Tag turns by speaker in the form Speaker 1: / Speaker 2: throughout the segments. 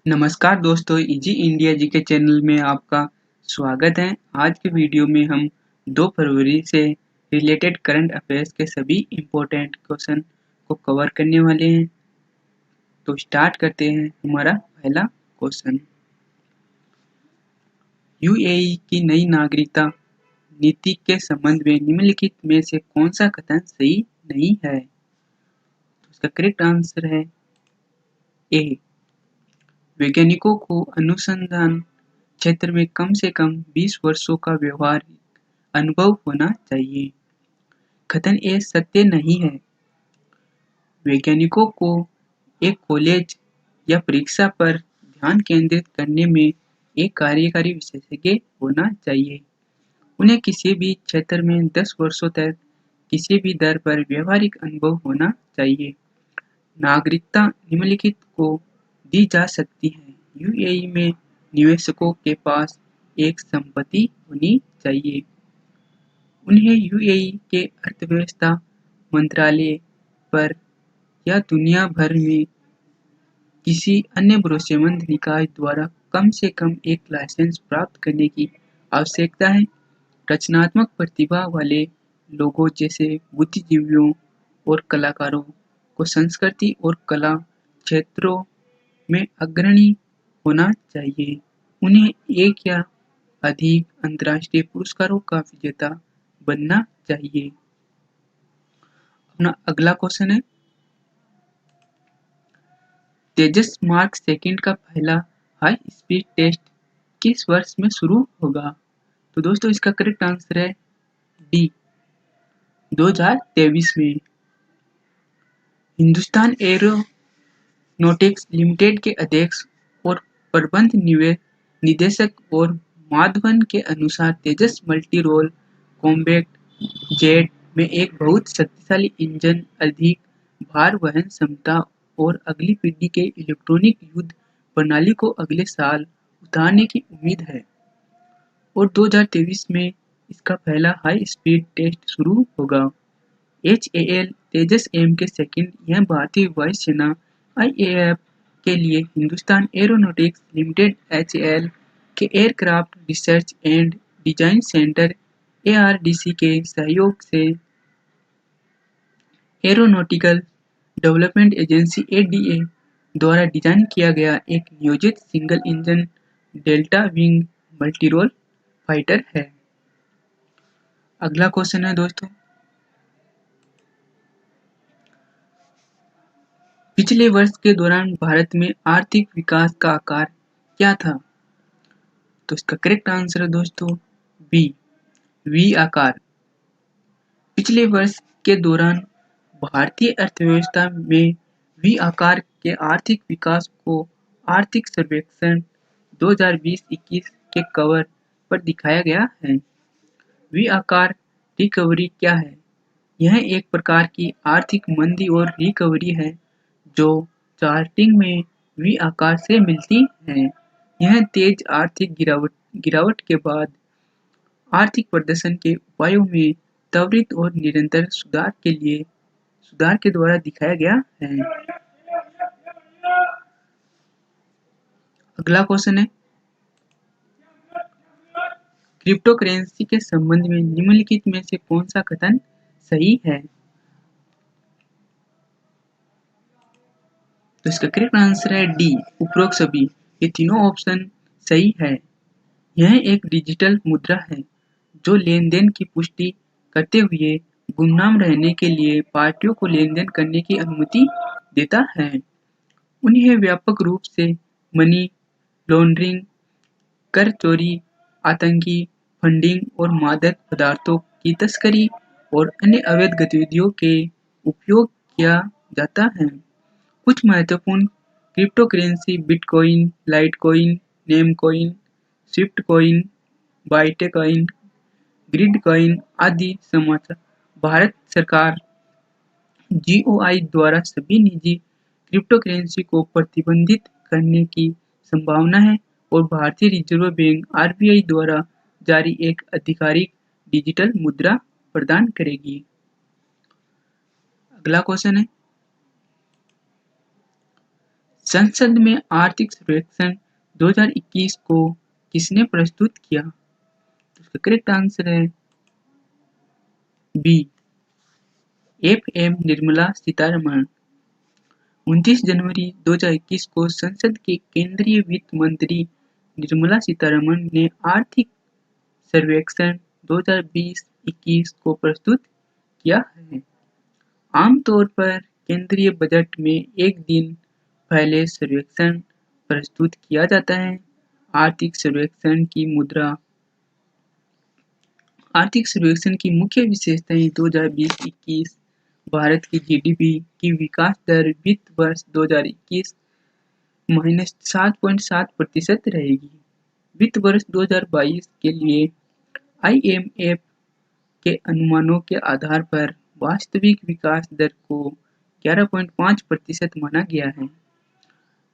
Speaker 1: नमस्कार दोस्तों, easy India जी के चैनल में आपका स्वागत है। आज के वीडियो में हम 2 फरवरी से रिलेटेड करंट अफेयर्स के सभी इम्पोर्टेंट क्वेश्चन को कवर करने वाले हैं। तो स्टार्ट करते हैं हमारा पहला क्वेश्चन। यूएई की नई नागरिकता नीति के संबंध में निम्नलिखित में से कौन सा कथन सही नहीं है? तो इसका करेक्ट आंसर है ए। वैज्ञानिकों को अनुसंधान क्षेत्र में कम से कम 20 वर्षों का व्यावहारिक अनुभव होना चाहिए। कथन ए सत्य नहीं है। वैज्ञानिकों को एक कॉलेज या परीक्षा पर ध्यान केंद्रित करने में एक कार्यकारी विशेषज्ञ होना चाहिए। उन्हें किसी भी क्षेत्र में 10 वर्षों तक किसी भी दर पर व्यावहारिक अनुभव होना चाहिए। नागरिकता निम्नलिखित को दी जा सकती है। यूएई में निवेशकों के पास एक संपत्ति होनी चाहिए। उन्हें यूएई के अर्थव्यवस्था मंत्रालय पर या दुनिया भर में किसी अन्य भरोसेमंद निकाय द्वारा कम से कम एक लाइसेंस प्राप्त करने की आवश्यकता है। रचनात्मक प्रतिभा वाले लोगों जैसे बुद्धिजीवियों और कलाकारों को संस्कृति और कला क्षेत्रों में अग्रणी होना चाहिए। उन्हें एक या अधिक अंतर्राष्ट्रीय पुरस्कारों का विजेता बनना चाहिए। अपना अगला क्वेश्चन है, तेजस मार्क सेकंड का पहला हाई स्पीड टेस्ट किस वर्ष में शुरू होगा? तो दोस्तों इसका करेक्ट आंसर है डी, 2023 में। हिंदुस्तान एरोनॉटिक्स लिमिटेड के अध्यक्ष और प्रबंध निदेशक और माधवन के अनुसार तेजस मल्टी रोल कॉम्बैट जेट में एक बहुत शक्तिशाली इंजन, अधिक भार वहन क्षमता और अगली पीढ़ी के इलेक्ट्रॉनिक युद्ध प्रणाली को अगले साल उतारने की उम्मीद है और 2023 में इसका पहला हाई स्पीड टेस्ट शुरू होगा। HAL तेजस एम के सेकंड यह भारतीय वायुसेना IAF के लिए हिंदुस्तान एरोनॉटिक्स लिमिटेड HAL के aircraft research and design centre ARDC के सहयोग से एरोनॉटिकल डेवलपमेंट एजेंसी ADA द्वारा डिजाइन किया गया एक नियोजित single engine delta wing multirole fighter है। अगला क्वेश्चन है दोस्तों, पिछले वर्ष के दौरान भारत में आर्थिक विकास का आकार क्या था? तो इसका करेक्ट आंसर है दोस्तों बी, वी आकार। पिछले वर्ष के दौरान भारतीय अर्थव्यवस्था में वी आकार के आर्थिक विकास को आर्थिक सर्वेक्षण 2020-21 के कवर पर दिखाया गया है। वी आकार रिकवरी क्या है? यह एक प्रकार की आर्थिक मंदी और रिकवरी है जो चार्टिंग में वी आकार से मिलती है। यह तेज आर्थिक गिरावट के बाद आर्थिक प्रदर्शन के उपायों में त्वरित और निरंतर सुधार के द्वारा दिखाया गया है। अगला क्वेश्चन है, क्रिप्टो करेंसी के संबंध में निम्नलिखित में से कौन सा कथन सही है? तो इसका करेक्ट आंसर है डी, उपरोक्त सभी। ये तीनों ऑप्शन सही है। यह एक डिजिटल मुद्रा है जो लेन-देन की पुष्टि करते हुए गुमनाम रहने के लिए पार्टियों को लेन-देन करने की अनुमति देता है। उन्हें व्यापक रूप से मनी लॉन्ड्रिंग, कर चोरी, आतंकी फंडिंग और मादक पदार्थों की तस्करी और अन्य अवैध गतिविधियों के उपयोग किया जाता है। कुछ महत्वपूर्ण क्रिप्टो करेंसी बिटकॉइन, लाइटकॉइन, नेमकॉइन, स्विफ्टकॉइन, बाइटकॉइन, ग्रिडकॉइन आदि समाचार। भारत सरकार GOI द्वारा सभी निजी क्रिप्टो करेंसी को प्रतिबंधित करने की संभावना है और भारतीय रिजर्व बैंक RBI द्वारा जारी एक आधिकारिक डिजिटल मुद्रा प्रदान करेगी। अगला क्वेश्चन है, संसद में आर्थिक सर्वेक्षण 2021 को किसने प्रस्तुत किया? तो इसका करेक्ट आंसर है बी, एफएम निर्मला सीतारमण। 29 जनवरी 2021 को संसद के केंद्रीय वित्त मंत्री निर्मला सीतारमण ने आर्थिक सर्वेक्षण 2020-21 को प्रस्तुत किया है। आमतौर पर केंद्रीय बजट में एक दिन पहले सर्वेक्षण प्रस्तुत किया जाता है। आर्थिक सर्वेक्षण की मुख्य विशेषताएं 2020-21 भारत की जीडीपी की विकास दर वित्त वर्ष 2021 -7.7% रहेगी। वित्त वर्ष 2022 के लिए आईएमएफ के अनुमानों के आधार पर वास्तविक विकास दर को 11.5% माना गया है।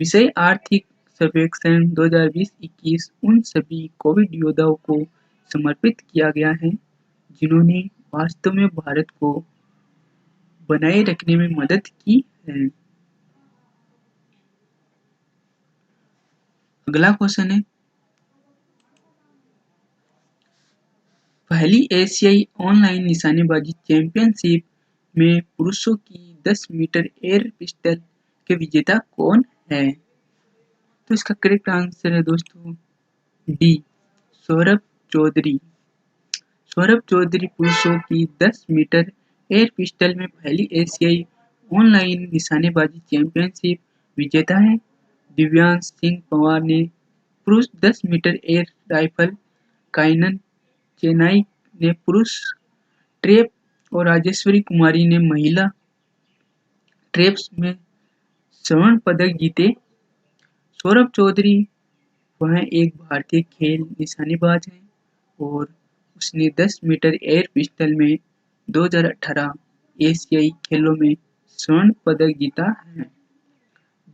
Speaker 1: विषय आर्थिक सर्वेक्षण 2020-21 उन सभी कोविड योद्धाओं को समर्पित किया गया है जिन्होंने वास्तव में भारत को बनाए रखने में मदद की है। अगला क्वेश्चन है, पहली एशियाई ऑनलाइन निशानेबाजी चैंपियनशिप में पुरुषों की 10 मीटर एयर पिस्टल के विजेता कौन है? तो इसका करेक्ट आंसर है दोस्तों डी, सौरभ चौधरी। सौरभ चौधरी पुरुषों की 10 मीटर एयर पिस्टल में पहली एशियाई ऑनलाइन निशानेबाजी चैंपियनशिप विजेता है। दिव्यांश सिंह पंवार ने पुरुष 10 मीटर एयर राइफल, काइनन चेनाई ने पुरुष ट्रैप और राजेश्वरी कुमारी ने महिला ट्रैप्स में स्वर्ण पदक जीते। सौरभ चौधरी वह एक भारतीय खेल निशानेबाज है और उसने 10 मीटर एयर पिस्टल में 2018 एशियाई खेलों में स्वर्ण पदक जीता है,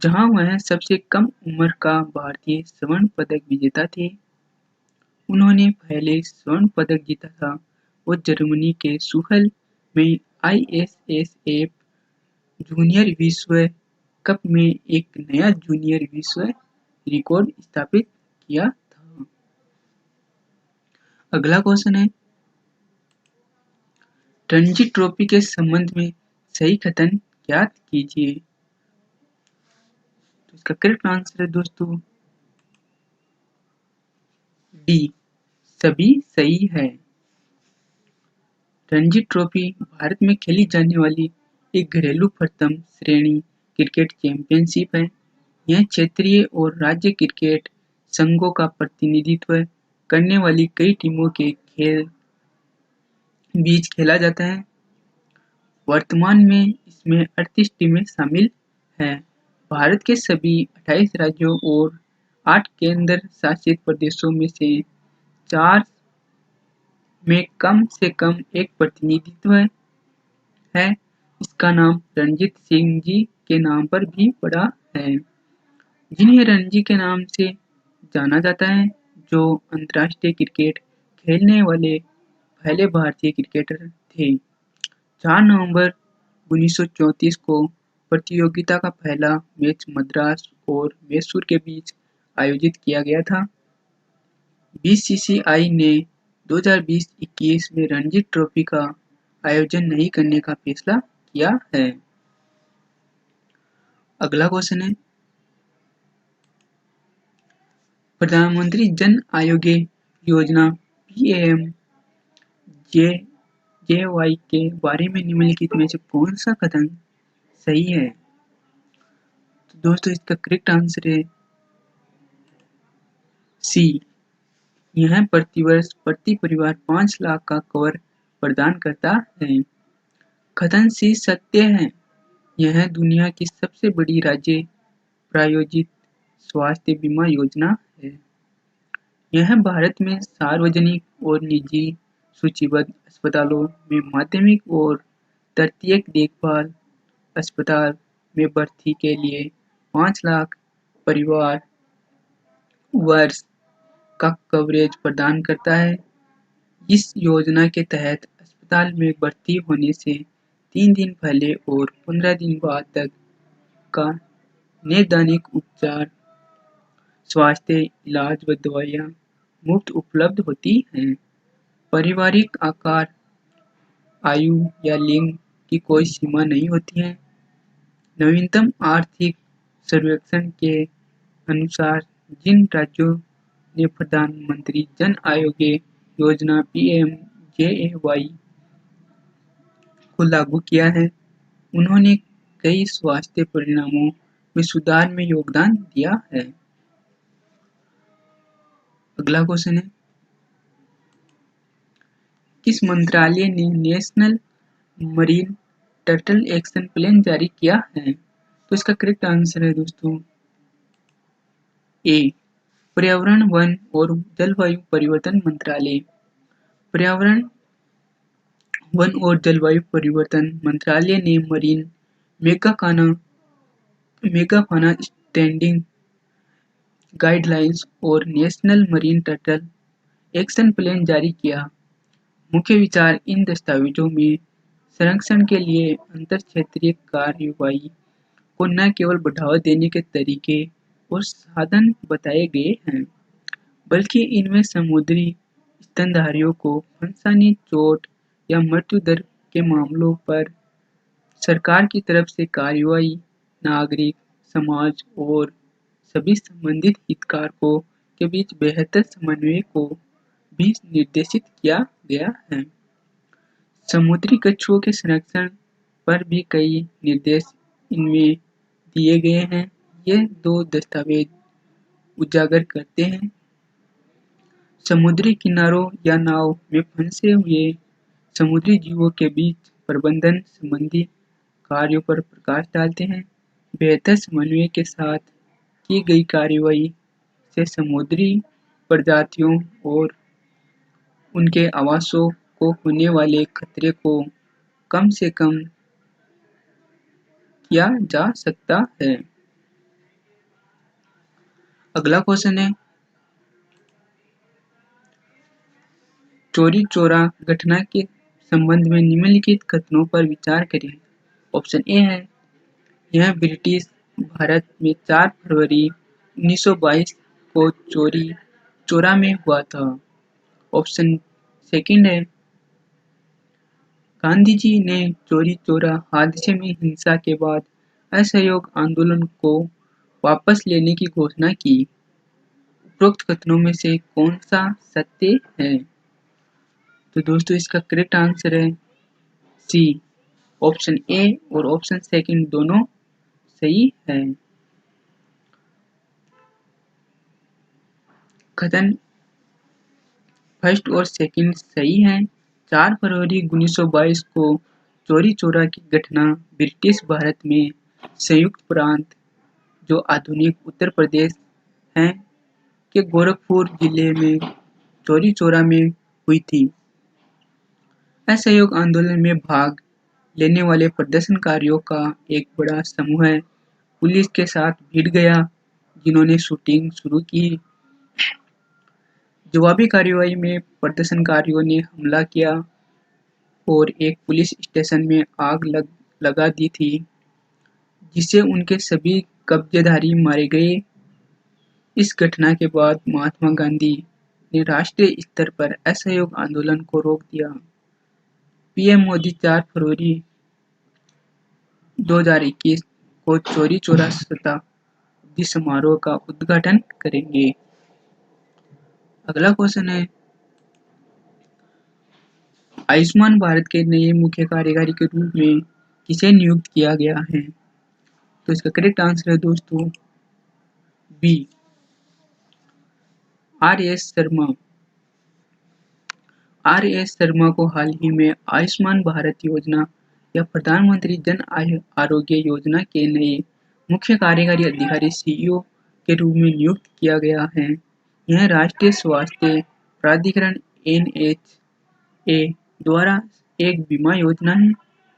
Speaker 1: जहां वह सबसे कम उम्र का भारतीय स्वर्ण पदक विजेता थे। उन्होंने पहले स्वर्ण पदक जीता था और जर्मनी के सुहल में आईएसएसएफ जूनियर विश्व कप में एक नया जूनियर विश्व रिकॉर्ड स्थापित किया था। अगला क्वेश्चन है, रणजी ट्रॉफी के संबंध में सही कथन ज्ञात कीजिए। तो इसका करेक्ट आंसर है दोस्तों डी, सभी सही है। रणजी ट्रॉफी भारत में खेली जाने वाली एक घरेलू प्रथम श्रेणी क्रिकेट चैंपियनशिप है। यह क्षेत्रीय और राज्य क्रिकेट संघों का प्रतिनिधित्व करने वाली कई टीमों के बीच खेला जाता है। वर्तमान में इसमें 38 टीमें शामिल हैं। भारत के सभी 28 राज्यों और 8 केंद्र शासित प्रदेशों में से 4 में कम से कम एक प्रतिनिधित्व है। इसका नाम रणजीत सिंह जी के नाम पर भी पड़ा है, जिन्हें रणजी के नाम से जाना जाता है, जो अंतर्राष्ट्रीय क्रिकेट खेलने वाले पहले भारतीय क्रिकेटर थे। 4 नवंबर 1934 को प्रतियोगिता का पहला मैच मद्रास और मैसूर के बीच आयोजित किया गया था। बीसीसीआई ने 2020-21 में रणजी ट्रॉफी का आयोजन नहीं करने का फैसला किया है। अगला क्वेश्चन है, प्रधानमंत्री जन आरोग्य योजना पीएमजेजेवाई के बारे में निम्नलिखित में से कौन सा कथन सही है? तो दोस्तों इसका करेक्ट आंसर है सी, यह प्रतिवर्ष प्रति परिवार 5 लाख का कवर प्रदान करता है। कथन सी सत्य है। यह दुनिया की सबसे बड़ी राज्य प्रायोजित स्वास्थ्य बीमा योजना है। यह भारत में सार्वजनिक और निजी सूचीबद्ध अस्पतालों में माध्यमिक और तृतीयक देखभाल अस्पताल में भर्ती के लिए 5 लाख परिवार वर्ष का कवरेज प्रदान करता है। इस योजना के तहत अस्पताल में भर्ती होने से 3 दिन पहले और 15 दिन बाद तक का नैदानिक उपचार, स्वास्थ्य, इलाज व दवाइयाँ मुफ्त उपलब्ध होती हैं। पारिवारिक आकार, आयु या लिंग की कोई सीमा नहीं होती है। नवीनतम आर्थिक सर्वेक्षण के अनुसार जिन राज्यों ने प्रधानमंत्री जन आरोग्य योजना (पीएमजेएवाई) को लागू किया है, उन्होंने कई स्वास्थ्य परिणामों में सुधार में योगदान दिया है। अगला क्वेश्चन है, किस मंत्रालय ने national marine turtle action plan जारी किया है? तो इसका करेक्ट आंसर है दोस्तों ए, पर्यावरण, वन और जलवायु परिवर्तन मंत्रालय। पर्यावरण, वन और जलवायु परिवर्तन मंत्रालय ने मरीन मेगाफाना स्टैंडिंग गाइडलाइंस और national marine turtle action plan जारी किया। मुख्य विचार इन दस्तावेजों में संरक्षण के लिए अंतर-क्षेत्रीय कार्रवाई को न केवल बढ़ावा देने के तरीके और साधन बताए गए हैं, बल्कि इनमें समुद्री स्तनधारियों को फंसाने, चोट या मृत्यु दर के मामलों पर सरकार की तरफ से कार्रवाई, नागरिक समाज और सभी संबंधित हितधारकों के बीच बेहतर समन्वय को भी निर्देशित किया गया है। समुद्री कछुओं के संरक्षण पर भी कई निर्देश इनमें दिए गए हैं। ये दो दस्तावेज उजागर करते हैं समुद्री किनारों या नाव में फंसे हुए समुद्री जीवों के बीच प्रबंधन संबंधी कार्यों पर प्रकाश डालते हैं। बेहतर समन्वय के साथ की गई कार्रवाई से समुद्री प्रजातियों और उनके आवासों को होने वाले खतरे को कम से कम किया जा सकता है। अगला क्वेश्चन है, चौरी चौरा घटना के संबंध में निम्नलिखित कथनों पर विचार करें। ऑप्शन ए है, यह ब्रिटिश भारत में 4 फरवरी 1922 को चौरी चौरा में हुआ था। ऑप्शन सेकंड है, गांधी जी ने चौरी चौरा हादसे में हिंसा के बाद असहयोग आंदोलन को वापस लेने की घोषणा की। उपरोक्त कथनों में से कौन सा सत्य है? तो दोस्तों इसका करेक्ट आंसर है सी, ऑप्शन ए और ऑप्शन सेकंड दोनों सही है। कथन फर्स्ट और सेकंड सही है। 4 फरवरी 1922 को चौरी चौरा की घटना ब्रिटिश भारत में संयुक्त प्रांत, जो आधुनिक उत्तर प्रदेश है, के गोरखपुर जिले में चौरी चौरा में हुई थी। असहयोग आंदोलन में भाग लेने वाले प्रदर्शनकारियों का एक बड़ा समूह पुलिस के साथ भिड़ गया, जिन्होंने शूटिंग शुरू की। जवाबी कार्रवाई में प्रदर्शनकारियों ने हमला किया और एक पुलिस स्टेशन में आग लगा दी थी, जिससे उनके सभी कब्जेदारी मारे गए। इस घटना के बाद महात्मा गांधी ने राष्ट्रीय स्तर पर असहयोग आंदोलन को रोक दिया। पीएम मोदी 4 फरवरी 2021 को चौरी चौरा शताब्दी समारोह का उद्घाटन करेंगे। अगला क्वेश्चन है, आयुष्मान भारत के नए मुख्य कार्यकारी के रूप में किसे नियुक्त किया गया है? तो इसका करेक्ट आंसर है दोस्तों B, R S. Sharma. R S. Sharma को हाल ही में आयुष्मान भारत योजना या प्रधानमंत्री जन आरोग्य योजना के नए मुख्य कार्यकारी अधिकारी (सीईओ) के रूप में नियुक्त किया गया है। यह राष्ट्रीय स्वास्थ्य प्राधिकरण (एनएचए) द्वारा एक बीमा योजना है।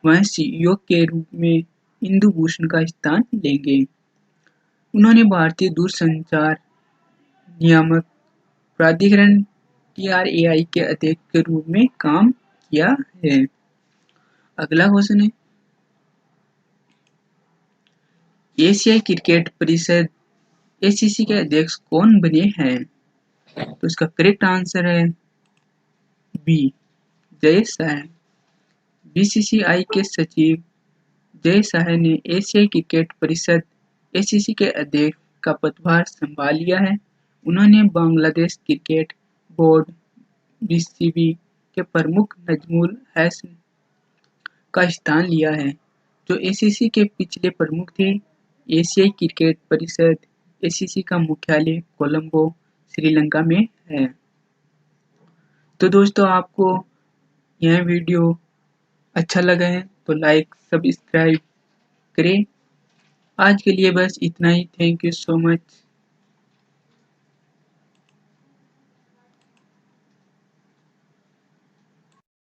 Speaker 1: वह सीईओ के रूप में इंदु भूषण का स्थान लेंगे। उन्होंने भारतीय दूरसंचार नियामक प्राधिकरण (TRAI) के अध्यक्ष के रूप में काम किया है। अगला क्वेश्चन है, एशियाई क्रिकेट परिषद एसीसी के अध्यक्ष कौन बने हैं? तो इसका करेक्ट आंसर है बी, जय शाह। बीसीसीआई के सचिव जय शाह ने एशियाई क्रिकेट परिषद एसीसी के अध्यक्ष का पदभार संभाल लिया है। उन्होंने बांग्लादेश क्रिकेट बोर्ड बीसीबी के प्रमुख नजमुल हसन का स्थान लिया है, जो एसीसी के पिछले प्रमुख थे। एशियाई क्रिकेट परिषद एसीसी का मुख्यालय कोलंबो, श्रीलंका में है। तो दोस्तों, आपको यह वीडियो अच्छा लगा है तो लाइक सब्सक्राइब करें। आज के लिए बस इतना ही। Thank you so much.